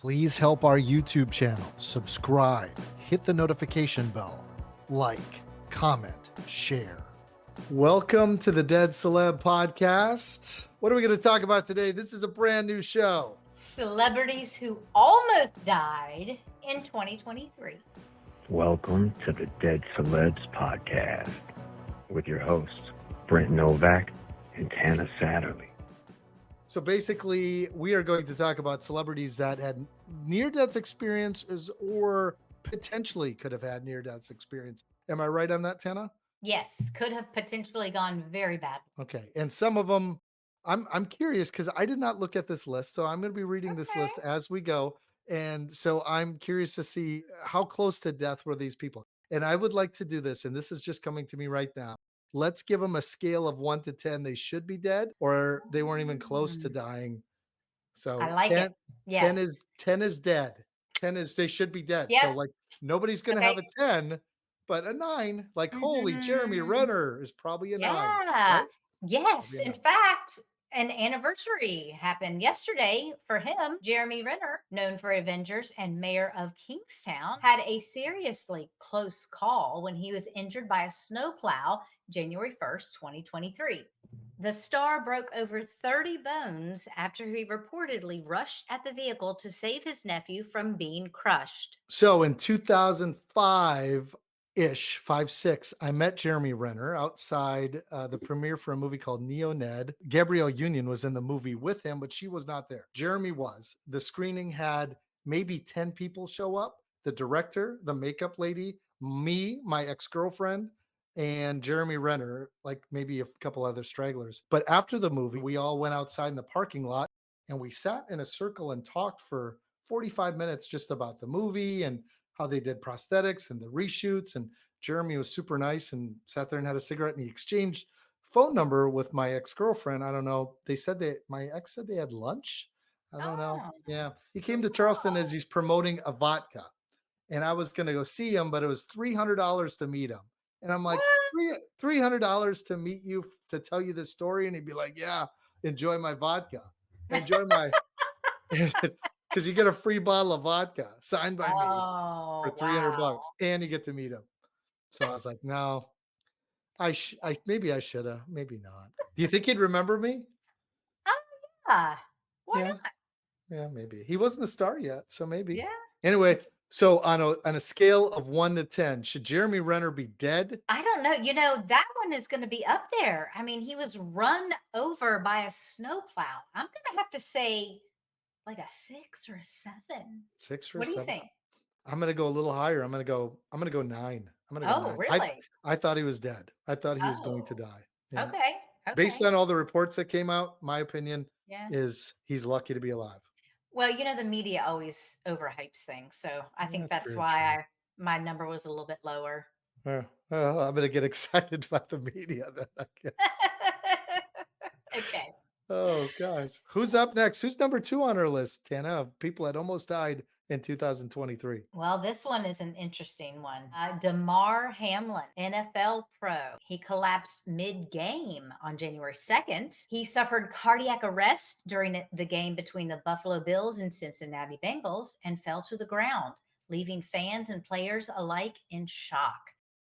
Please help our YouTube channel. Subscribe, hit the notification bell, like, comment, share. Welcome to the Dead Celeb podcast. What are we going to talk about today? This is a brand new show. Celebrities who almost died in 2023. Welcome to the Dead-Celebs podcast with your hosts, Brent Novak and Tana Satterley. So basically, we are going to talk about celebrities that had near-death experiences or potentially could have had near-death experience. Am I right on that, Tana? Yes, could have potentially gone very bad. Okay. And some of them, I'm curious because I did not look at this list. So I'm going to be reading this list as we go. And so I'm curious to see how close to death were these people. And I would like to do this, and this is just coming to me right now. Let's give them a scale of 1 to 10. They should be dead, or they weren't even close to dying. So I like 10, it. Yes. 10 is dead. 10 is they should be dead. Yep. So like nobody's gonna have a 10, but a 9. Like holy Jeremy Renner is probably a 9. Right? Yes. Yeah. In fact, an anniversary happened yesterday for him. Jeremy Renner, known for Avengers and mayor of Kingstown, had a seriously close call when he was injured by a snowplow January 1st, 2023. The star broke over 30 bones after he reportedly rushed at the vehicle to save his nephew from being crushed. So in 2005 ish, 5-6, I met Jeremy Renner outside the premiere for a movie called Neo Ned. Gabrielle Union was in the movie with him, but she was not there. Jeremy was. The screening had maybe 10 people show up: the director, the makeup lady, me, my ex-girlfriend, and Jeremy Renner, like maybe a couple other stragglers. But after the movie, we all went outside in the parking lot and we sat in a circle and talked for 45 minutes just about the movie and how they did prosthetics and the reshoots. And Jeremy was super nice and sat there and had a cigarette, and he exchanged phone number with my ex-girlfriend. I don't know. They said my ex said they had lunch. I don't know. Yeah. He came to Charleston as he's promoting a vodka. And I was going to go see him, but it was $300 to meet him. And I'm like, $300 to meet you, to tell you this story? And he'd be like, yeah, enjoy my vodka. Enjoy my, because you get a free bottle of vodka signed by me for $300 and you get to meet him. So I was like, no, maybe I should have, maybe not. Do you think he'd remember me? Yeah. Why not? Yeah, maybe. He wasn't a star yet, so maybe. Yeah. Anyway, so on a scale of 1 to 10, should Jeremy Renner be dead? I don't know. That one is going to be up there. I mean, he was run over by a snowplow. I'm going to have to say like a 6 or a 7. 6 or what 7? What do you think? I'm gonna go a little higher. I'm gonna go 9. I'm gonna go 9. Really? I thought he was dead. I thought he was going to die. Yeah. Okay. Based on all the reports that came out, my opinion Yeah. is he's lucky to be alive. Well, the media always overhypes things, so I think that's very why my number was a little bit lower. Well, I'm gonna get excited about the media then, I guess. Okay. Oh gosh. Who's up next? Who's number 2 on our list, Tana, of people that almost died in 2023? Well, this one is an interesting one. Damar Hamlin, NFL pro. He collapsed mid-game on January 2nd. He suffered cardiac arrest during the game between the Buffalo Bills and Cincinnati Bengals and fell to the ground, leaving fans and players alike in shock.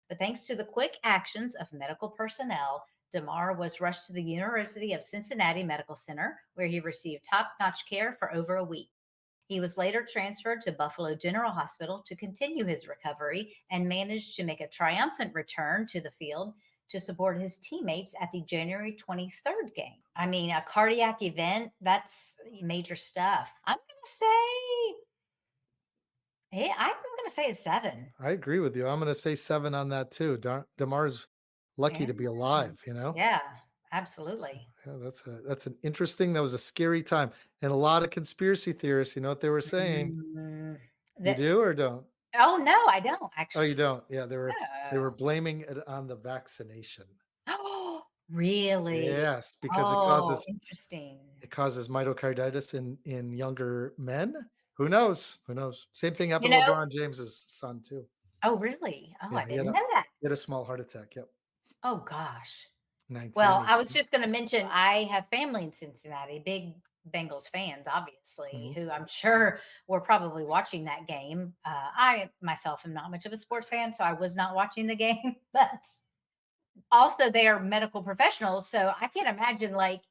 But thanks to the quick actions of medical personnel, Damar was rushed to the University of Cincinnati Medical Center, where he received top-notch care for over a week. He was later transferred to Buffalo General Hospital to continue his recovery and managed to make a triumphant return to the field to support his teammates at the January 23rd game. I mean, a cardiac event, that's major stuff. I'm going to say a 7. I agree with you. I'm going to say 7 on that too. Damar's lucky to be alive, Yeah, absolutely. Yeah, that's an interesting. That was a scary time, and a lot of conspiracy theorists. You know what they were saying? You do or don't? Oh no, I don't Oh, actually. you don't? Yeah, they were blaming it on the vaccination. Oh, really? Yes, because interesting. it causes myocarditis in younger men. Who knows? Who knows? Same thing happened You to know- LeBron James's son too. Oh, really? Oh, Yeah, I didn't know that. He had a small heart attack. Yep. Oh gosh. 19. Well, I was just going to mention I have family in Cincinnati, big Bengals fans, obviously, Mhm. who I'm sure were probably watching that game. I myself am not much of a sports fan, so I was not watching the game, but also they are medical professionals. So I can't imagine like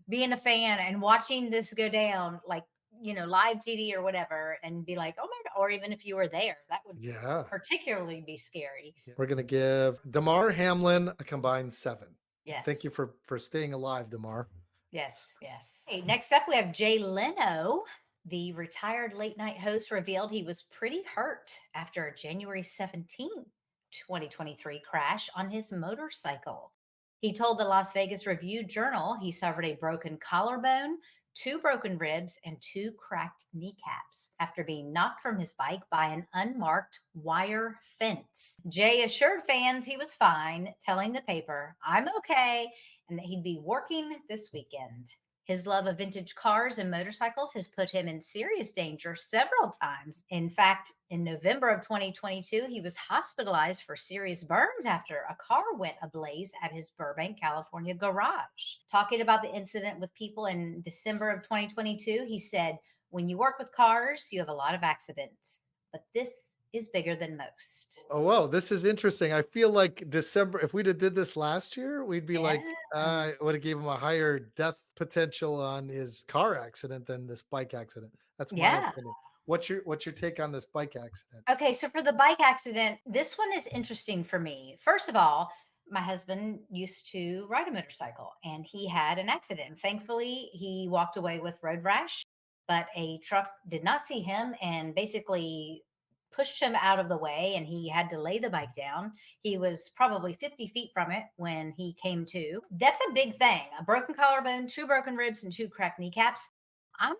being a fan and watching this go down, like, live TV or whatever, and be like, oh my God, or even if you were there, that would Yeah. particularly be scary. We're going to give Damar Hamlin a combined 7. Thank you Yes. for staying alive, Damar. Yes, yes. Hey, next up, we have Jay Leno. The retired late night host revealed he was pretty hurt after a January 17th, 2023 crash on his motorcycle. He told the Las Vegas Review Journal he suffered a broken collarbone, 2 broken ribs, and 2 cracked kneecaps after being knocked from his bike by an unmarked wire fence. Jay assured fans he was fine, telling the paper, "I'm okay," and that he'd be working this weekend. His love of vintage cars and motorcycles has put him in serious danger several times. In fact, in November of 2022, he was hospitalized for serious burns after a car went ablaze at his Burbank, California garage. Talking about the incident with people in December of 2022, he said, "When you work with cars, you have a lot of accidents, but this is bigger than most." Oh, wow. This is interesting. I feel like December, if we'd have did this last year, we'd be like, Yeah. would have gave him a higher death potential on his car accident than this bike accident. That's my Yeah. opinion. What's your take on this bike accident? Okay, so for the bike accident, this one is interesting for me. First of all, my husband used to ride a motorcycle and he had an accident. Thankfully, he walked away with road rash, but a truck did not see him and basically pushed him out of the way and he had to lay the bike down. He was probably 50 feet from it when he came to. That's a big thing. A broken collarbone, 2 broken ribs, and 2 cracked kneecaps. I'm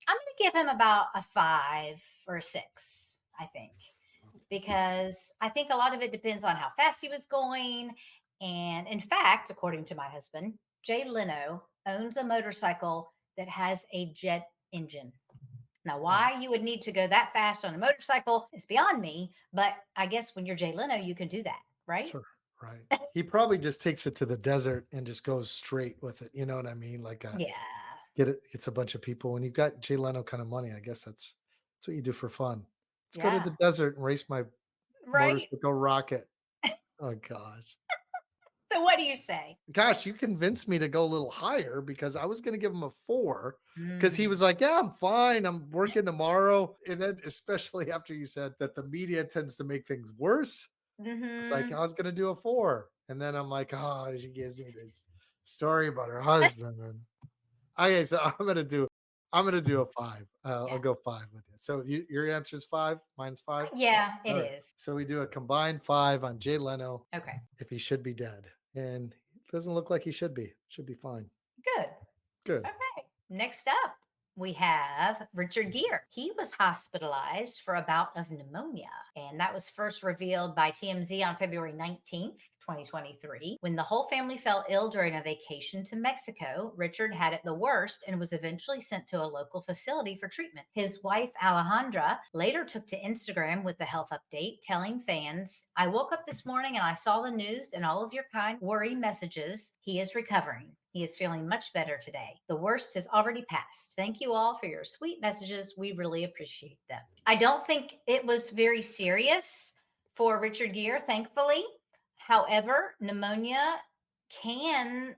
I'm going to give him about a 5 or a 6, I think, because I think a lot of it depends on how fast he was going. And in fact, according to my husband, Jay Leno owns a motorcycle that has a jet engine. Now, why you would need to go that fast on a motorcycle is beyond me, but I guess when you're Jay Leno, you can do that, right? Sure. Right. He probably just takes it to the desert and just goes straight with it. You know what I mean? Like Yeah. gets a bunch of people. When you've got Jay Leno kind of money, I guess that's what you do for fun. Let's go to Yeah. the desert and race my Right. motorcycle rocket. Oh gosh. So, what do you say? Gosh, you convinced me to go a little higher because I was going to give him a 4 because he Mm. was like, "Yeah, I'm fine. I'm working tomorrow." And then, especially after you said that the media tends to make things worse, it's like Hmm. I was going to do a 4, and then I'm like, "Oh, she gives me this story about her husband." And okay, so I'm gonna do a 5. I'll Yeah. go 5 with you. So your answer is 5, mine's 5. Yeah, it All right. is. So we do a combined 5 on Jay Leno Okay. if he should be dead, and it doesn't look like he should be. Should be fine. Good. Good. Okay. Next up, we have Richard Gere. He was hospitalized for a bout of pneumonia, and that was first revealed by TMZ on February 19th, 2023. When the whole family fell ill during a vacation to Mexico, Richard had it the worst and was eventually sent to a local facility for treatment. His wife, Alejandra, later took to Instagram with the health update, telling fans, "I woke up this morning and I saw the news and all of your kind worry messages. He is recovering. He is feeling much better today. The worst has already passed. Thank you all for your sweet messages. We really appreciate them." I don't think it was very serious for Richard Gere, thankfully. However, pneumonia can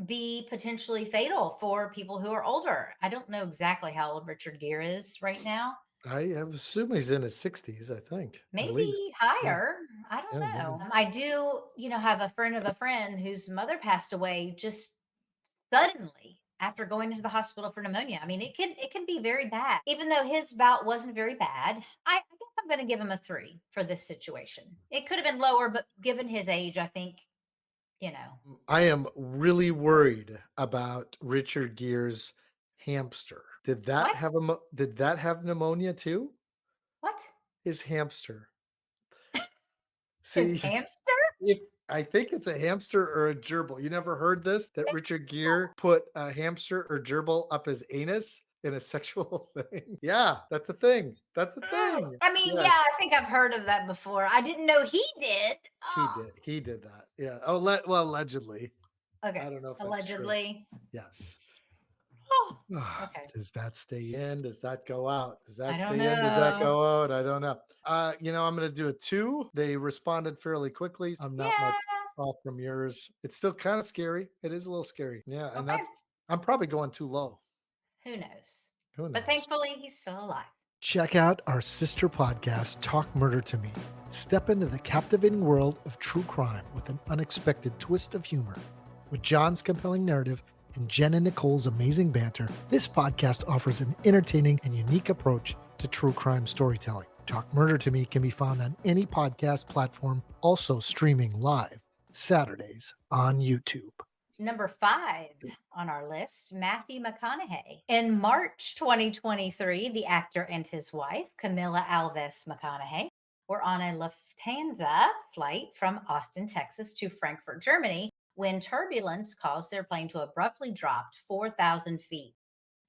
be potentially fatal for people who are older. I don't know exactly how old Richard Gere is right now. I assume he's in his 60s, I think, at least. Maybe Yeah. higher. I don't Yeah, maybe. know. I do, have a friend of a friend whose mother passed away just suddenly after going into the hospital for pneumonia. I mean, it can be very bad. Even though his bout wasn't very bad, I guess I'm going to give him a 3 for this situation. It could have been lower, but given his age, I think, I am really worried about Richard Gere's hamster. Did that what? have pneumonia too? What? His hamster. His See, hamster? if I think it's a hamster or a gerbil. You never heard this? That Richard Gere put a hamster or gerbil up his anus in a sexual thing? Yeah, that's a thing. That's a thing. I mean, yeah, Yes, I think I've heard of that before. I didn't know he did. he Oh, did. He did that. Yeah. Oh, well, allegedly. okay. I don't know if that's true. Allegedly. Yes. Oh, okay. Does that stay in? Does that go out? Does I that don't stay in? Does that know. go out? I don't know. I'm going to do a 2. They responded fairly quickly. I'm not much Yeah. off from yours. It's still kind of scary. It is a little scary. Yeah, and Okay. I'm probably going too low. Who knows? Who But knows? thankfully, he's still alive. Check out our sister podcast, Talk Murder to Me. Step into the captivating world of true crime with an unexpected twist of humor. With John's compelling narrative and Jen and Nicole's amazing banter, this podcast offers an entertaining and unique approach to true crime storytelling. Talk Murder to Me can be found on any podcast platform, also streaming live Saturdays on YouTube. Number 5 on our list, Matthew McConaughey. In March 2023, the actor and his wife, Camila Alves McConaughey, were on a Lufthansa flight from Austin, Texas to Frankfurt, Germany, when turbulence caused their plane to abruptly drop 4,000 feet.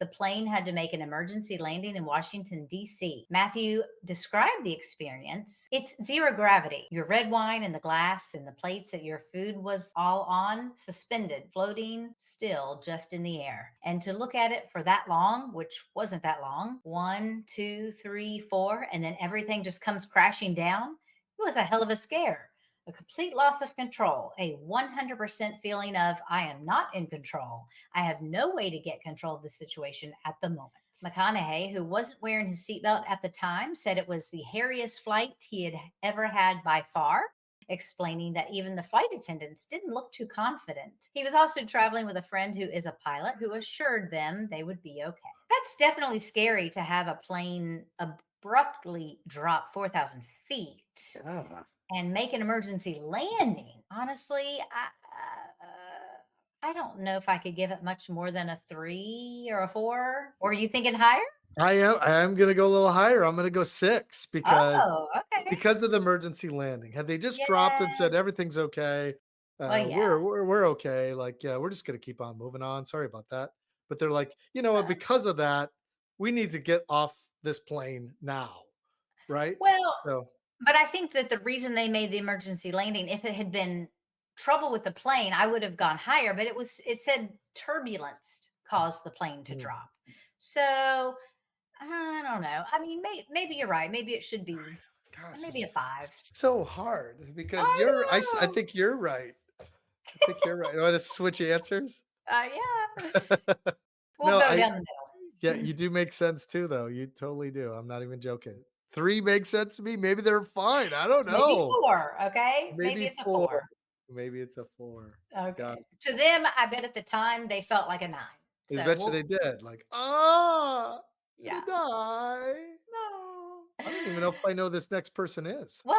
The plane had to make an emergency landing in Washington, D.C. Matthew described the experience. It's zero gravity. Your red wine and the glass and the plates that your food was all on, suspended, floating still just in the air. And to look at it for that long, which wasn't that long, 1, 2, 3, 4, and then everything just comes crashing down, it was a hell of a scare. A complete loss of control, a 100% feeling of I am not in control. I have no way to get control of the situation at the moment. McConaughey, who wasn't wearing his seatbelt at the time, said it was the hairiest flight he had ever had by far, explaining that even the flight attendants didn't look too confident. He was also traveling with a friend who is a pilot who assured them they would be okay. That's definitely scary to have a plane abruptly drop 4,000 feet. And make an emergency landing. Honestly, I don't know if I could give it much more than a 3 or a 4. Or are you thinking higher? I am going to go a little higher. I'm going to go 6 Oh, okay. because of the emergency landing. Had they just dropped and Yeah. said everything's okay, Well, yeah. we're okay. Like, yeah, we're just going to keep on moving on. Sorry about that. But they're like, you know what? Because of that, we need to get off this plane now, right? Well, So but I think that the reason they made the emergency landing, if it had been trouble with the plane, I would have gone higher. But it said turbulence caused the plane to drop. So I don't know. I mean, maybe you're right. Maybe it should be gosh, maybe a 5. it's so hard because I I know. think you're right. I think you're right. You want to switch answers? Yeah. We'll No, go down the yeah, middle. you do make sense too, though. You totally do. I'm not even joking. 3 makes sense to me. Maybe they're fine. I don't Maybe know. 4. Okay. Maybe Maybe it's a 4. 4. Maybe it's a 4. God, Okay. To them, I bet at the time they felt like a 9. I So bet you they we'll, did. Like, gonna yeah. die. No. I don't even know if I know this next person is. Well,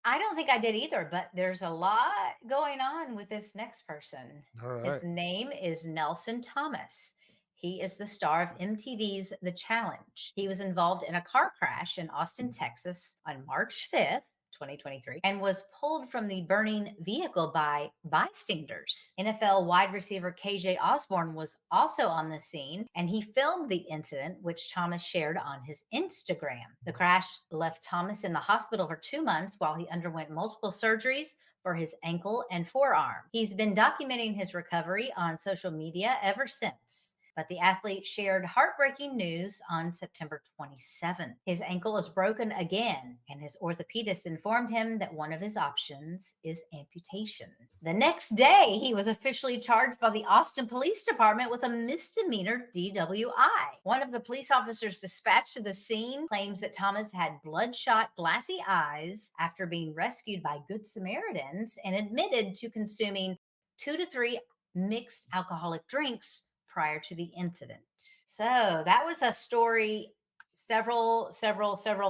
I don't think I did either, but there's a lot going on with this next person. All right. His name is Nelson Thomas. He is the star of MTV's The Challenge. He was involved in a car crash in Austin, Texas on March 5th. 2023, and was pulled from the burning vehicle by bystanders. NFL wide receiver KJ Osborne was also on the scene, and he filmed the incident, which Thomas shared on his Instagram. The crash left Thomas in the hospital for 2 months while he underwent multiple surgeries for his ankle and forearm. He's been documenting his recovery on social media ever since. But the athlete shared heartbreaking news on September 27th. His ankle is broken again, and his orthopedist informed him that one of his options is amputation. The next day, he was officially charged by the Austin Police Department with a misdemeanor DWI. One of the police officers dispatched to the scene claims that Thomas had bloodshot, glassy eyes after being rescued by Good Samaritans and admitted to consuming 2 to 3 mixed alcoholic drinks prior to the incident. So that was a story several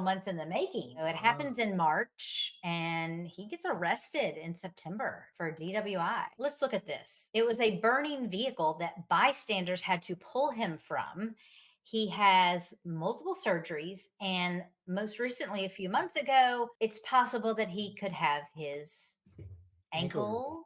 months in the making. So it happens in March and he gets arrested in September for DWI. Let's look at this. It was a burning vehicle that bystanders had to pull him from. He has multiple surgeries, and most recently, a few months ago, it's possible that he could have his ankle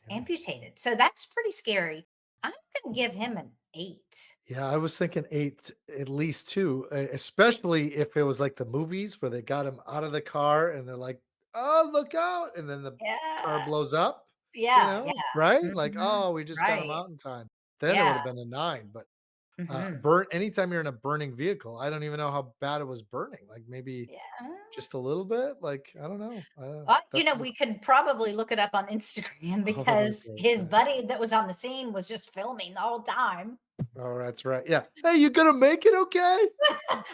amputated. So that's pretty scary. I'm going to give him an 8. Yeah, I was thinking 8 at least too, especially if it was like the movies where they got him out of the car and they're like, "Oh, look out!" and then the car Yeah. blows up. Yeah. Right? Like, Mhm. "Oh, we just got him Right. out in time." Then it would have Yeah. been a 9, but Mhm. Burnt anytime you're in a burning vehicle. I don't even know how bad it was burning. Like maybe Yeah. just a little bit. Like I don't know. We could probably look it up on Instagram Oh, because okay, his okay. buddy that was on the scene was just filming the whole time. Oh, that's right. Yeah. Hey, you gonna make it okay?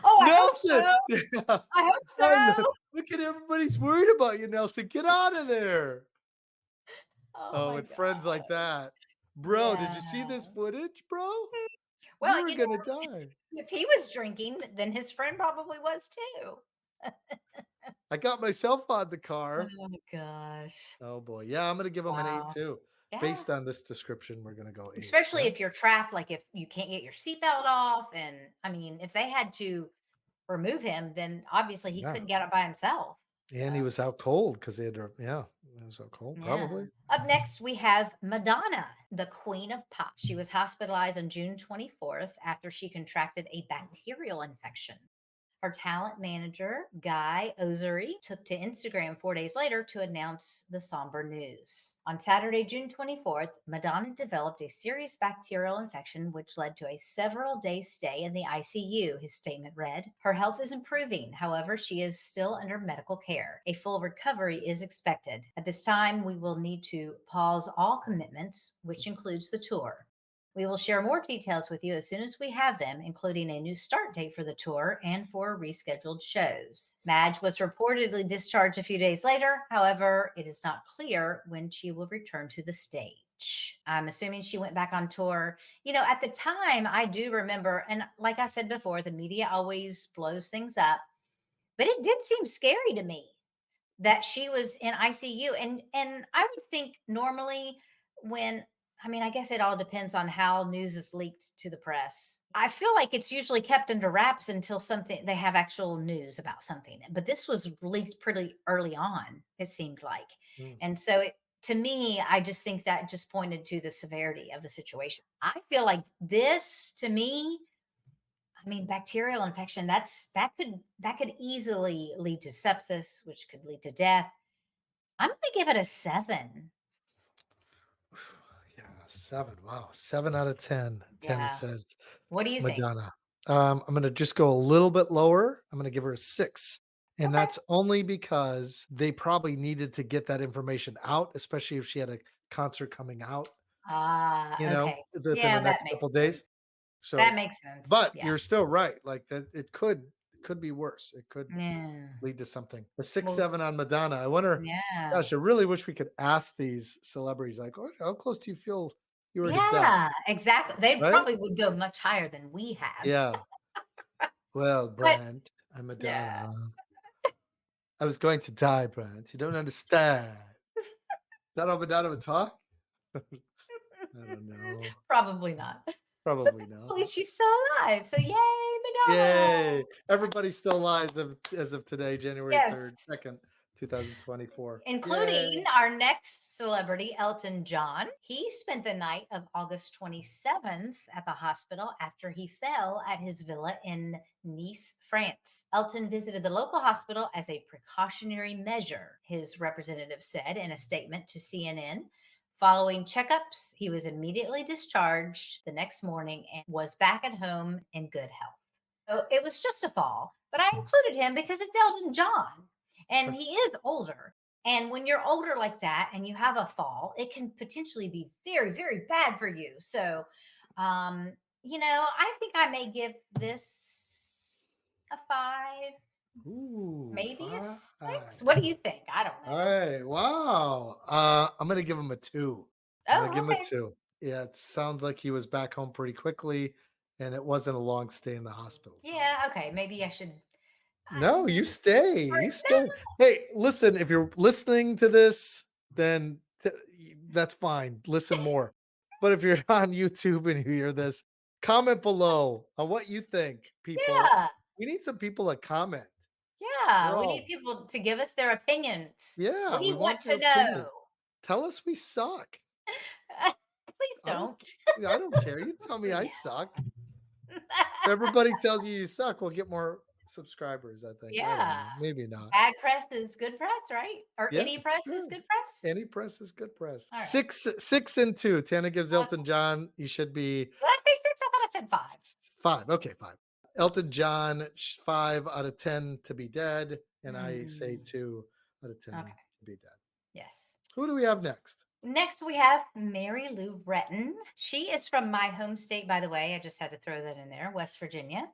Oh, I hope Nelson. so. Yeah. I hope Oh, so. look at everybody's worried about you, Nelson. Get out of there. Oh Oh, my with friends like god. that. Bro, did you see Yeah. this footage, bro? You Well, were gonna die. if he was drinking, then his friend probably was too. I got myself on the car. Oh gosh. Oh boy. Yeah, I'm gonna give him an 8 Wow. too. Yeah. Based on this description, we're gonna go 8. Especially Yeah. if you're trapped, like if you can't get your seatbelt off. And I mean, if they had to remove him, then obviously he Yeah. couldn't get it by himself. And he So, was out cold because he had to, yeah, he was out cold, yeah. probably. Up next, we have Madonna, the queen of pop. She was hospitalized on June 24th after she contracted a bacterial infection. Her talent manager, Guy Ozuri, took to Instagram 4 days later to announce the somber news. On Saturday, June 24th, Madonna developed a serious bacterial infection, which led to a several-day stay in the ICU, his statement read. Her health is improving. However, she is still under medical care. A full recovery is expected. At this time, we will need to pause all commitments, which includes the tour. We will share more details with you as soon as we have them, including a new start date for the tour and for rescheduled shows. Madge was reportedly discharged a few days later. However, it is not clear when she will return to the stage. I'm assuming she went back on tour. At the time, I do remember, and like I said before, the media always blows things up, but it did seem scary to me that she was in ICU. And I would think normally I guess it all depends on how news is leaked to the press. I feel like it's usually kept under wraps until they have actual news about something. But this was leaked pretty early on, it seemed like. Mm. And so to me, I just think that just pointed to the severity of the situation. I feel like this to me, bacterial infection, that could easily lead to sepsis, which could lead to death. I'm going to give it a 7. Yeah, 7. Wow. 7 out of 10. 10 Yeah. says What do you think? Madonna. I'm gonna just go a little bit lower. I'm gonna give her a 6. And Okay. that's only because they probably needed to get that information out, especially if she had a concert coming out, Okay. within the Yeah, that next makes couple days. sense. That So, makes sense. but Yeah. you're still right. Like that, it could be worse. It could Yeah. lead to something. A 6, Well, 7 on Madonna. I wonder. yeah. Gosh, I really wish we could ask these celebrities, like, how close do you feel you were to death? Yeah, exactly. They Right? probably would go much higher than we have. Yeah. Well, But Brent, I'm yeah. Madonna. I was going to die, Brent. You don't understand. Is that how Madonna would talk? I don't know. Probably not. Probably At not. least she's still alive. So yay, Madonna. Yay. Everybody's still alive as of today, January Yes. 3rd, 2nd, 2024. Including Yay. our next celebrity, Elton John. He spent the night of August 27th at the hospital after he fell at his villa in Nice, France. Elton visited the local hospital as a precautionary measure, his representative said in a statement to CNN. Following checkups, he was immediately discharged the next morning and was back at home in good health. So it was just a fall, but I included him because it's Elton John. And Sure. he is older. And when you're older like that and you have a fall, it can potentially be very, very bad for you. So, I think I may give this a 5, Ooh, maybe a 5. 6. What do you think? I don't know. Hey, wow. I'm gonna give him a 2. I'm gonna Oh, give him a okay. 2. Yeah, it sounds like he was back home pretty quickly, and it wasn't a long stay in the hospital. So. Yeah, okay. Maybe I should. No, you stay. You No. stay. Hey, listen, if you're listening to this, then that's fine. Listen more. But if you're on YouTube and you hear this, comment below on what you think, people. Yeah. We need some people to comment. Yeah. We're We all, need people to give us their opinions. yeah, We we want want to your opinions. know. Tell us we suck. Please I don't don't. I don't care. You tell me I Yeah. suck. If everybody tells you you suck, we'll get more subscribers, I think. I don't Yeah. know. Maybe not. Bad press is good press, right? Or Yeah, any press is sure. good press? Any press is good press. All right. 6 and 2. Tana gives Okay. Elton John. He should be Did I say 6? I thought I said said 5. 5. Okay, 5. Elton John, 5 out of 10 to be dead. And I say 2 out of 10 Okay. to be dead. Yes. Who do we have next? Next, we have Marylouretton. She is from my home state, by the way. I just had to throw that in there, West Virginia.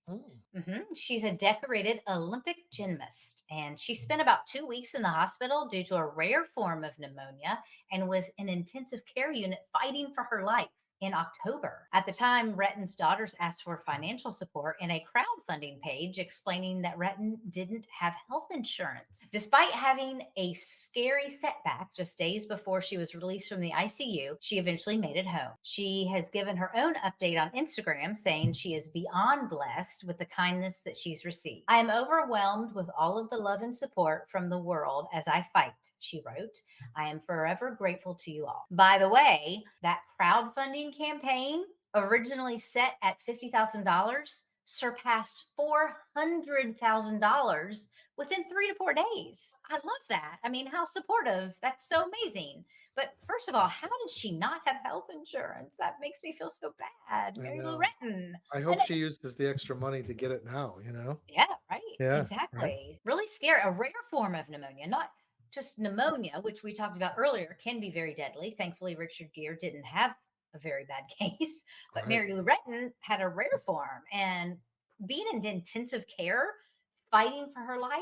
She's a decorated Olympic gymnast, and she spent about 2 weeks in the hospital due to a rare form of pneumonia and was in intensive care unit fighting for her life. In October. At the time, Retton's daughters asked for financial support in a crowdfunding page explaining that Retton didn't have health insurance. Despite having a scary setback just days before she was released from the ICU, she eventually made it home. She has given her own update on Instagram saying she is beyond blessed with the kindness that she's received. I am overwhelmed with all of the love and support from the world as I fight, she wrote. I am forever grateful to you all. By the way, that crowdfunding campaign, originally set at $50,000, surpassed $400,000 within 3 to 4 days. I love that. I mean, how supportive. That's so amazing. But first of all, how did she not have health insurance? That makes me feel so bad. Marylouretton. I hope she uses the extra money to get it now, Yeah, right. Yeah, Exactly. right. Really scary. A rare form of pneumonia, not just pneumonia, which we talked about earlier, can be very deadly. Thankfully, Richard Gere didn't have a very bad case, but Right. Marylouretton had a rare form, and being in intensive care, fighting for her life.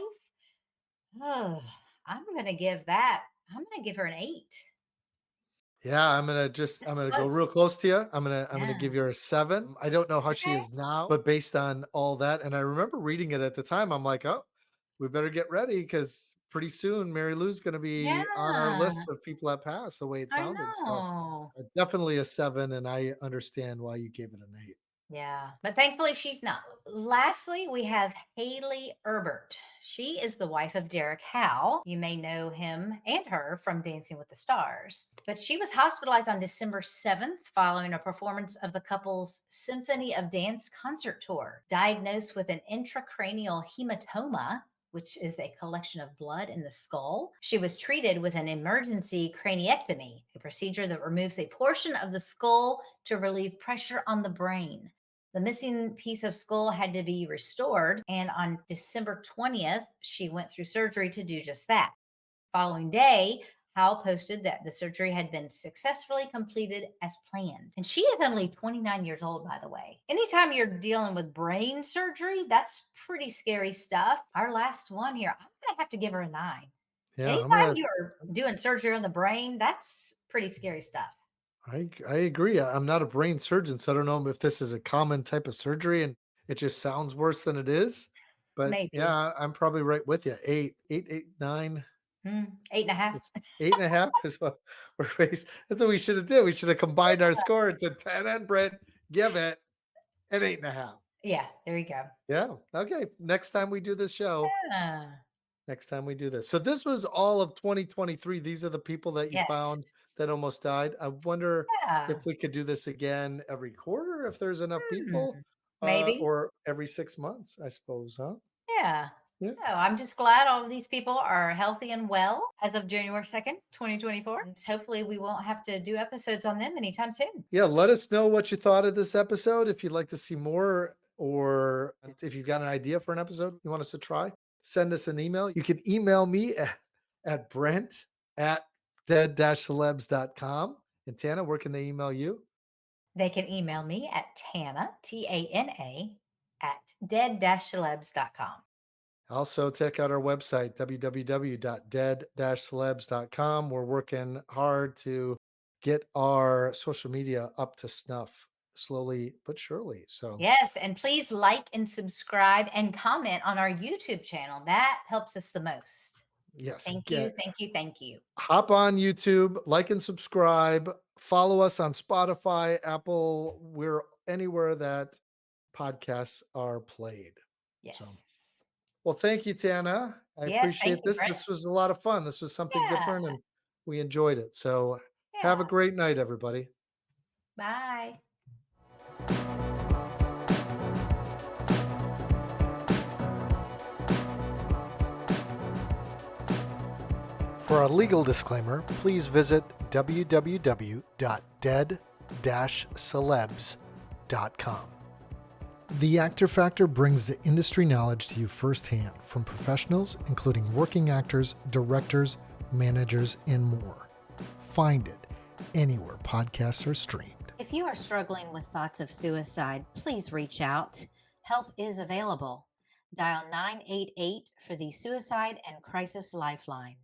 Oh, I'm going to give her an 8. Yeah, I'm gonna go real close to you. I'm gonna give you a 7. I don't know how she Okay. is now, but based on all that, and I remember reading it at the time, I'm like, oh, we better get ready because pretty soon Mary Lou's gonna be on our Yeah, list of people that passed the way it I sounded. So know. definitely a 7, and I understand why you gave it an 8. Yeah, but thankfully she's not. Lastly, we have Haley Ebert. She is the wife of Derekhough. You may know him and her from Dancing with the Stars. But she was hospitalized on December 7th following a performance of the couple's Symphony of Dance concert tour. Diagnosed with an intracranial hematoma, which is a collection of blood in the skull. She was treated with an emergency craniectomy, a procedure that removes a portion of the skull to relieve pressure on the brain. The missing piece of skull had to be restored, and on December 20th, she went through surgery to do just that. Following day, Howe posted that the surgery had been successfully completed as planned. And she is only 29 years old, by the way. Anytime you're dealing with brain surgery, that's pretty scary stuff. Our last one here, I'm going to have to give her a 9. Yeah, Anytime you're doing surgery on the brain, that's pretty scary stuff. I agree. I'm not a brain surgeon, so I don't know if this is a common type of surgery and it just sounds worse than it is. But Maybe. yeah, I'm probably right with you. 8, 9. 8.5. It's 8.5 is what we're based. That's what we should have did. We should have combined our score to 10 and Brent. Give it an 8.5. Yeah, there you go. Yeah. Okay. Next time we do this show. Yeah. Next time we do this. So this was all of 2023. These are the people that you found Yes. that almost died. I wonder Yeah. if we could do this again every quarter, if there's enough people, Maybe. or every 6 months, I suppose, huh? Yeah. Yeah. No, I'm just glad all of these people are healthy and well as of January 2nd, 2024. And hopefully we won't have to do episodes on them anytime soon. Yeah, let us know what you thought of this episode. If you'd like to see more, or if you've got an idea for an episode you want us to try, send us an email. You can email me at brent@dead-celebs.com. And Tana, where can they email you? They can email me at Tana, Tana, at dead-celebs.com. Also, check out our website, www.dead-celebs.com. We're working hard to get our social media up to snuff, slowly but surely. So Yes, and please like and subscribe and comment on our YouTube channel. That helps us the most. yes, Thank you, thank you, thank you. hop on YouTube, like and subscribe, follow us on Spotify, Apple, we're anywhere that podcasts are played. Yes. So, well, thank you, Tana. I Yes, appreciate thank you, this. Brent. This was a lot of fun. This was something Yeah. different and we enjoyed it. So have a Yeah. great night, everybody. Bye. For a legal disclaimer, please visit www.dead-celebs.com. The Actor Factor brings the industry knowledge to you firsthand from professionals, including working actors, directors, managers, and more. Find it anywhere podcasts are streamed. If you are struggling with thoughts of suicide, please reach out. Help is available. Dial 988 for the Suicide and Crisis Lifeline.